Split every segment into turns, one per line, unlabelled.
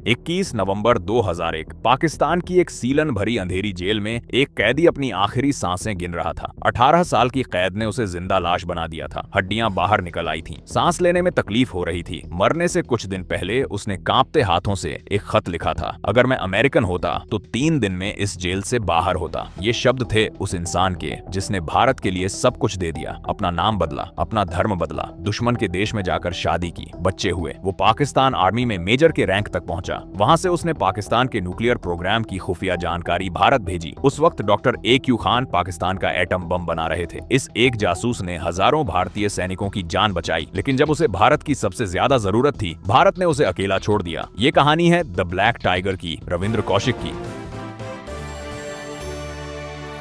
21 नवंबर 2001 पाकिस्तान की एक सीलन भरी अंधेरी जेल में एक कैदी अपनी आखिरी सांसें गिन रहा था। 18 साल की कैद ने उसे जिंदा लाश बना दिया था। हड्डियां बाहर निकल आई थीं। सांस लेने में तकलीफ हो रही थी। मरने से कुछ दिन पहले उसने कांपते हाथों से एक खत लिखा था, अगर मैं अमेरिकन होता तो 3 दिन में इस जेल से बाहर होता। ये शब्द थे उस इंसान के जिसने भारत के लिए सब कुछ दे दिया, अपना नाम बदला, अपना धर्म बदला, दुश्मन के देश में जाकर शादी की, बच्चे हुए। वो पाकिस्तान आर्मी में मेजर के रैंक तक पहुंचा। वहां से उसने पाकिस्तान के न्यूक्लियर प्रोग्राम की खुफिया जानकारी भारत भेजी। उस वक्त डॉक्टर AQ खान पाकिस्तान का एटम बम बना रहे थे। इस एक जासूस ने हजारों भारतीय सैनिकों की जान बचाई, लेकिन जब उसे भारत की सबसे ज्यादा जरूरत थी, भारत ने उसे अकेला छोड़ दिया। ये कहानी है द ब्लैक टाइगर की, रविंद्र कौशिक की।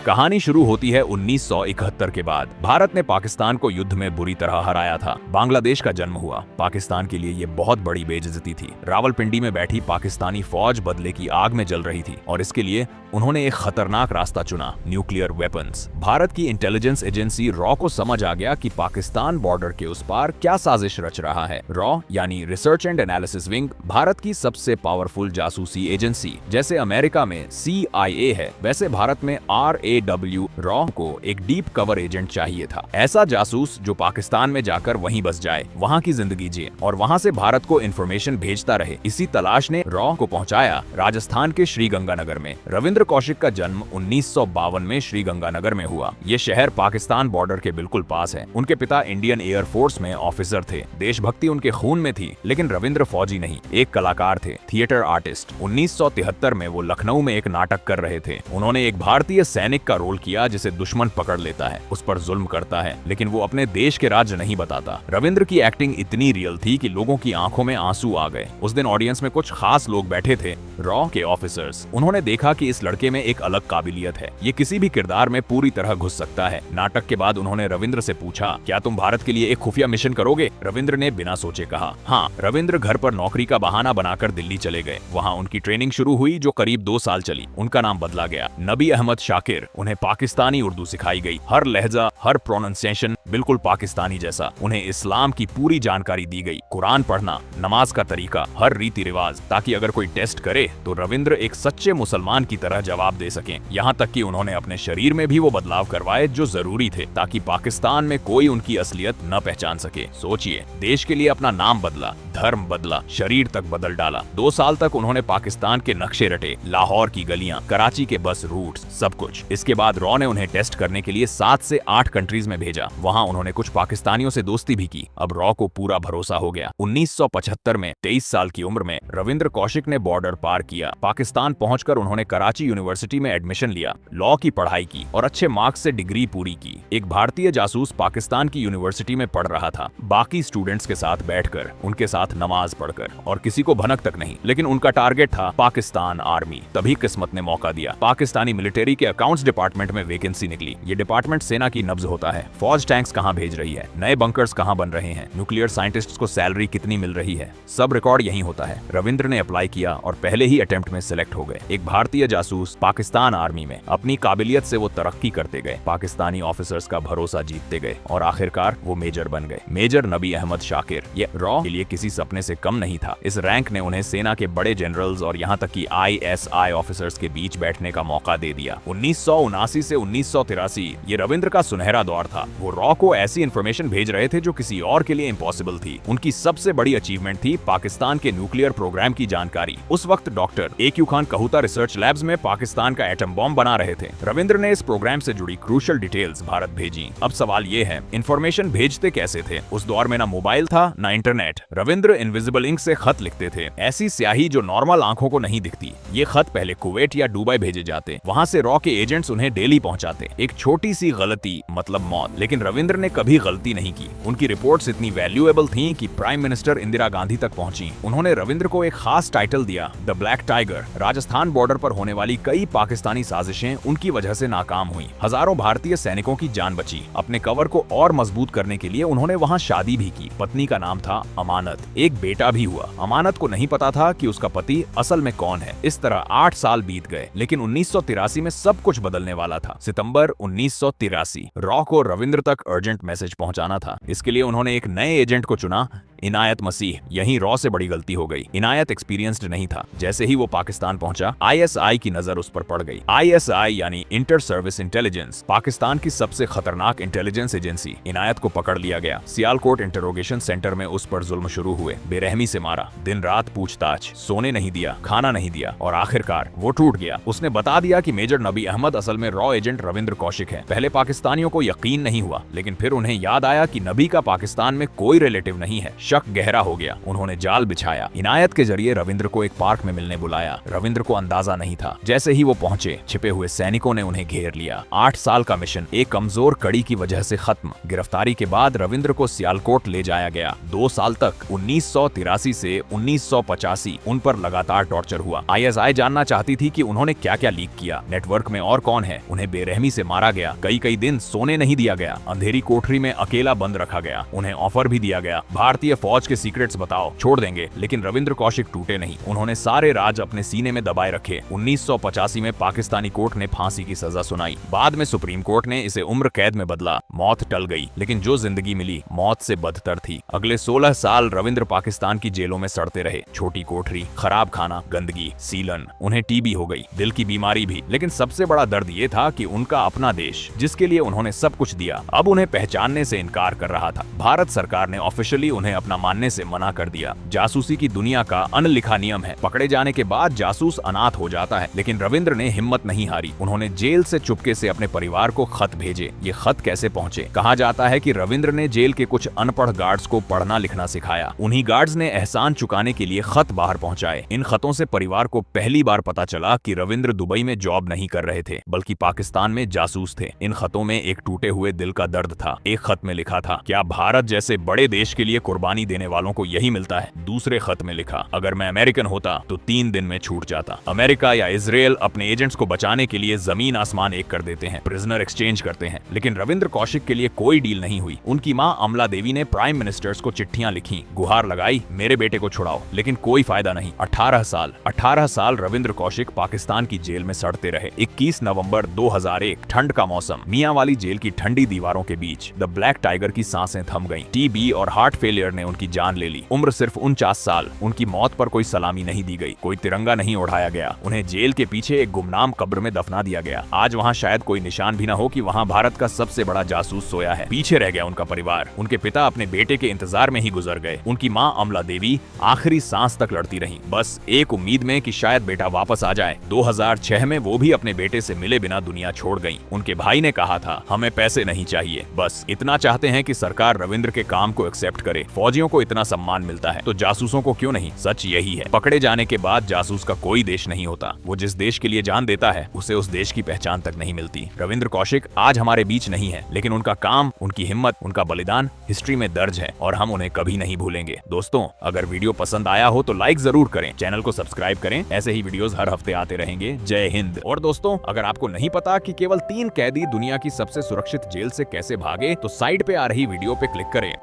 कहानी शुरू होती है 1971 के बाद। भारत ने पाकिस्तान को युद्ध में बुरी तरह हराया था। बांग्लादेश का जन्म हुआ। पाकिस्तान के लिए ये बहुत बड़ी बेइज्जती थी। रावलपिंडी में बैठी पाकिस्तानी फौज बदले की आग में जल रही थी और इसके लिए उन्होंने एक खतरनाक रास्ता चुना, न्यूक्लियर वेपन्स। भारत की इंटेलिजेंस एजेंसी रॉ को समझ आ गया कि पाकिस्तान बॉर्डर के उस पार क्या साजिश रच रहा है। रॉ यानी research and analysis wing Bharat की सबसे पावरफुल जासूसी एजेंसी। जैसे अमेरिका में CIA है, वैसे भारत में RAW। रॉ को एक डीप कवर एजेंट चाहिए था, ऐसा जासूस जो पाकिस्तान में जाकर वहीं बस जाए, वहां की जिंदगी जिए और वहां से भारत को इंफॉर्मेशन भेजता रहे। इसी तलाश ने रॉ को पहुंचाया राजस्थान के श्रीगंगानगर में। रविंद्र कौशिक का जन्म 1952 में श्रीगंगानगर में हुआ। ये शहर पाकिस्तान बॉर्डर के बिल्कुल पास है। उनके पिता इंडियन एयर फोर्स में ऑफिसर थे। देशभक्ति उनके खून में थी, लेकिन रविंद्र फौजी नहीं, एक कलाकार थे, थिएटर आर्टिस्ट। 1973 में वो लखनऊ में एक नाटक कर रहे थे। उन्होंने एक भारतीय सैनिक का रोल किया जिसे दुश्मन पकड़ लेता है, उस पर जुल्म करता है, लेकिन वो अपने देश के राज्य नहीं बताता। रविंद्र की एक्टिंग इतनी रियल थी कि लोगों की आंखों में आंसू आ गए। उस दिन ऑडियंस में कुछ खास लोग बैठे थे, रॉ के ऑफिसर्स। उन्होंने देखा कि इस लड़के में एक अलग काबिलियत है, ये किसी भी किरदार में पूरी तरह घुस सकता है। नाटक के बाद उन्होंने रविंद्र से पूछा, क्या तुम भारत के लिए एक खुफिया मिशन करोगे? रविंद्र ने बिना सोचे कहा, हाँ। रविंद्र घर पर नौकरी का बहाना बनाकर दिल्ली चले गए। वहाँ उनकी ट्रेनिंग शुरू हुई जो करीब 2 साल चली। उनका नाम बदला गया, नबी अहमद शाकिर। उन्हें पाकिस्तानी उर्दू सिखाई गई, हर लहजा, हर प्रोनाउंसिएशन बिल्कुल पाकिस्तानी जैसा। उन्हें इस्लाम की पूरी जानकारी दी गई, कुरान पढ़ना, नमाज का तरीका, हर रीति रिवाज, ताकि अगर कोई टेस्ट करे तो रविंद्र एक सच्चे मुसलमान की तरह जवाब दे सकें। यहाँ तक कि उन्होंने अपने शरीर में भी वो बदलाव करवाए जो जरूरी थे, ताकि पाकिस्तान में कोई उनकी असलियत न पहचान सके। सोचिए, देश के लिए अपना नाम बदला, धर्म बदला, शरीर तक बदल डाला। 2 साल तक उन्होंने पाकिस्तान के नक्शे रटे, लाहौर की गलियां, कराची के बस रूट्स, सब कुछ। इसके बाद रॉ ने उन्हें टेस्ट करने के लिए 7 से 8 कंट्रीज में भेजा। वहां उन्होंने कुछ पाकिस्तानियों से दोस्ती भी की। अब रॉ को पूरा भरोसा हो गया। 1975 में 23 साल की उम्र में रविंद्र कौशिक ने बॉर्डर पार किया। पाकिस्तान पहुंचकर उन्होंने कराची यूनिवर्सिटी में एडमिशन लिया, लॉ की पढ़ाई की और अच्छे मार्क्स से डिग्री पूरी की। एक भारतीय जासूस पाकिस्तान की यूनिवर्सिटी में पढ़ रहा था, बाकी स्टूडेंट्स के साथ बैठकर, उनके साथ नमाज पढ़कर, और किसी को भनक तक नहीं। लेकिन उनका टारगेट था पाकिस्तान आर्मी। तभी किस्मत ने मौका दिया। पाकिस्तानी मिलिट्री के अकाउंट्स डिपार्टमेंट में वैकेंसी निकली। ये डिपार्टमेंट सेना की नब्ज होता है, फौज टैंक्स कहाँ भेज रही है, नए बंकर्स कहाँ बन रहे हैं, न्यूक्लियर साइंटिस्ट्स को सैलरी कितनी मिल रही है, सब रिकॉर्ड यहीं होता है। रविंद्र ने अप्लाई किया और पहले ही अटेम्प्ट में सिलेक्ट हो गए। एक भारतीय जासूस पाकिस्तान आर्मी में। अपनी काबिलियत से वो तरक्की करते गए, पाकिस्तानी ऑफिसर्स का भरोसा जीतते गए और आखिरकार वो मेजर बन गए, मेजर नबी अहमद शाकिर। ये रॉ के लिए किसी सपने से कम नहीं था। इस रैंक ने उन्हें सेना के बड़े जनरल्स और यहाँ तक कि ISI ऑफिसर्स के बीच बैठने का मौका दे दिया। 1979 से 1983 ये रविंद्र का सुनहरा दौर था। वो रॉ को ऐसी इंफॉर्मेशन भेज रहे थे जो किसी और के लिए इम्पॉसिबल थी। उनकी सबसे बड़ी अचीवमेंट थी पाकिस्तान के न्यूक्लियर प्रोग्राम की जानकारी। उस वक्त doctor AQ Khan Kahuta research labs में पाकिस्तान का एटम बॉम्ब बना रहे थे। रविंद्र ने इस प्रोग्राम से जुड़ी क्रूशियल डिटेल्स भारत भेजी। अब सवाल ये है, इंफॉर्मेशन भेजते कैसे थे? उस दौर में ना मोबाइल था, ना इंटरनेट। रविंद्र इनविजिबल इंक से खत लिखते थे, ऐसी स्याही जो नॉर्मल आंखों को नहीं दिखती। ये खत पहले कुवैत या दुबई भेजे जाते, वहां से रॉ के एजेंट्स उन्हें दिल्ली पहुंचाते। एक छोटी सी गलती मतलब मौत, लेकिन रविंद्र ने कभी गलती नहीं की। उनकी रिपोर्ट्स इतनी वैल्यूएबल थीं कि प्राइम मिनिस्टर इंदिरा गांधी तक पहुंची। उन्होंने रविंद्र को एक खास टाइटल दिया, the black tiger. Rajasthan border पर होने वाली कई पाकिस्तानी साजिशें उनकी वजह से नाकाम हुई। हजारों भारतीय सैनिकों की जान बची। अपने कवर को और मजबूत करने के लिए उन्होंने वहां शादी भी की। पत्नी का नाम था अमानत। एक बेटा भी हुआ। अमानत को नहीं पता था कि उसका पति असल में कौन है। इस तरह 8 साल बीत गए, लेकिन 1983 में सब कुछ बदलने वाला था। सितंबर 1983 रॉ को रविंद्र तक अर्जेंट मैसेज पहुंचाना था। इसके लिए उन्होंने एक नए एजेंट को चुना, इनायत मसीह, यहीं रॉ से बड़ी गलती हो गई। इनायत एक्सपीरियंस्ड नहीं था। जैसे ही वो पाकिस्तान पहुंचा, आईएसआई की नजर उस पर पड़ गई। आईएसआई यानी इंटर सर्विस इंटेलिजेंस, पाकिस्तान की सबसे खतरनाक इंटेलिजेंस एजेंसी। इनायत को पकड़ लिया गया। सियालकोट इंटरोगेशन सेंटर में उस पर जुल्म शुरू हुए। बेरहमी से मारा, दिन रात पूछताछ, सोने नहीं दिया, खाना नहीं दिया और आखिरकार वो टूट गया। उसने बता दिया कि मेजर नबी अहमद असल में रॉ एजेंट रविंद्र कौशिक है। पहले पाकिस्तानियों को यकीन नहीं हुआ, लेकिन फिर उन्हें याद आया कि नबी का पाकिस्तान में कोई रिलेटिव नहीं है। शक गहरा हो गया। उन्होंने जाल बिछाया। इनायत के जरिए रविंद्र को एक पार्क में मिलने बुलाया। रविंद्र को अंदाजा नहीं था। जैसे ही वो पहुंचे, छिपे हुए सैनिकों ने उन्हें घेर लिया। 8 साल का मिशन एक कमजोर कड़ी की वजह से खत्म। गिरफ्तारी के बाद रविंद्र को सियालकोट ले जाया गया। 2 साल तक 1983 से 1985 उन पर लगातार टॉर्चर हुआ। आईएसआई जानना चाहती थी कि उन्होंने क्या क्या लीक किया, नेटवर्क में और कौन है। उन्हें बेरहमी से मारा गया। कई दिन सोने नहीं दिया गया। अंधेरी कोठरी में अकेला बंद रखा गया। उन्हें ऑफर भी दिया गया, भारतीय फौज के सीक्रेट्स बताओ, छोड़ देंगे। लेकिन रविंद्र कौशिक टूटे नहीं। उन्होंने सारे राज अपने सीने में दबाए रखे। 1985 में पाकिस्तानी कोर्ट ने फांसी की सजा सुनाई। बाद में सुप्रीम कोर्ट ने इसे उम्र कैद में बदला। मौत टल गई, लेकिन जो जिंदगी मिली मौत से बदतर थी। अगले 16 साल रविंद्र पाकिस्तान की जेलों में सड़ते रहे। छोटी कोठरी, खराब खाना, गंदगी, सीलन। उन्हें टीबी हो गई, दिल की बीमारी भी। लेकिन सबसे बड़ा दर्द ये था कि उनका अपना देश, जिसके लिए उन्होंने सब कुछ दिया, अब उन्हें पहचानने से इनकार कर रहा था। भारत सरकार ने ऑफिशियली उन्हें अपना मानने से मना कर दिया। जासूसी की दुनिया का अनलिखा नियम है, पकड़े जाने के बाद जासूस अनाथ हो जाता है। लेकिन रविंद्र ने हिम्मत नहीं हारी। उन्होंने जेल से चुपके से अपने परिवार को खत भेजे। ये खत कैसे पहुंचे? कहा जाता है कि रविंद्र ने जेल के कुछ अनपढ़ गार्ड्स को पढ़ना लिखना सिखाया। उन्हीं गार्ड्स ने एहसान चुकाने के लिए खत बाहर पहुंचाए। इन खतों से परिवार को पहली बार पता चला कि रविंद्र दुबई में जॉब नहीं कर रहे थे, बल्कि पाकिस्तान में जासूस थे। इन खतों में एक टूटे हुए दिल का दर्द था। एक खत में लिखा था, क्या भारत जैसे बड़े देश के लिए कुर्बानी देने वालों को यही मिलता है? दूसरे खत में लिखा, अगर मैं अमेरिकन होता तो 3 दिन में छूट जाता। अमेरिका या इजराइल अपने एजेंट्स को बचाने के लिए जमीन आसमान एक कर देते हैं, प्रिजनर एक्सचेंज करते हैं। लेकिन रविंद्र कौशिक के लिए कोई डील नहीं हुई। उनकी मां अमला देवी ने प्राइम मिनिस्टर्स को चिट्ठियां लिखी, गुहार लगाई, मेरे बेटे को छुड़ाओ। लेकिन कोई फायदा नहीं। 18 साल रविंद्र कौशिक पाकिस्तान की जेल में सड़ते रहे। 21 नवंबर 2001, ठंड का मौसम, मियांवाली जेल की ठंडी दीवारों के बीच द ब्लैक टाइगर की सांसें थम गईं। टीबी और हार्ट फेलियर ने उनकी जान ले ली। उम्र सिर्फ 49 साल। उनकी मौत पर कोई सलामी नहीं दी गई, कोई तिरंगा नहीं उड़ाया गया। उन्हें जेल के पीछे एक गुमनाम कब्र में दफना दिया गया। आज वहाँ शायद कोई निशान भी न हो कि वहाँ भारत का सबसे बड़ा जासूस सोया है। पीछे रह गया उनका परिवार। उनके पिता अपने बेटे के इंतजार में ही गुजर गए। उनकी माँ अमला देवी आखिरी सांस तक लड़ती रही, बस एक उम्मीद में कि शायद बेटा वापस आ जाए। 2006 में वो भी अपने बेटे से मिले बिना दुनिया छोड़ गईं। उनके भाई ने कहा था, हमें पैसे नहीं चाहिए, बस इतना चाहते हैं कि सरकार रविंद्र के काम को एक्सेप्ट करे। फौजियों को इतना सम्मान मिलता है तो जासूसों को क्यों नहीं? सच यही है, पकड़े जाने के बाद जासूस का कोई देश नहीं होता। वो जिस देश के लिए जान देता है, उसे उस देश की पहचान तक नहीं मिलती। रविंद्र कौशिक आज हमारे बीच नहीं है, लेकिन उनका काम, उनकी हिम्मत, उनका बलिदान हिस्ट्री में दर्ज है और हम उन्हें कभी नहीं भूलेंगे। दोस्तों, अगर वीडियो पसंद आया हो तो लाइक जरूर करें, चैनल को सब्सक्राइब करें। ऐसे ही वीडियोस हर हफ्ते आते रहेंगे। जय हिंद। और दोस्तों, अगर आपको नहीं पता कि केवल 3 कैदी दुनिया की सबसे सुरक्षित जेल से कैसे भागे, तो साइड पे आ रही वीडियो पे क्लिक करें।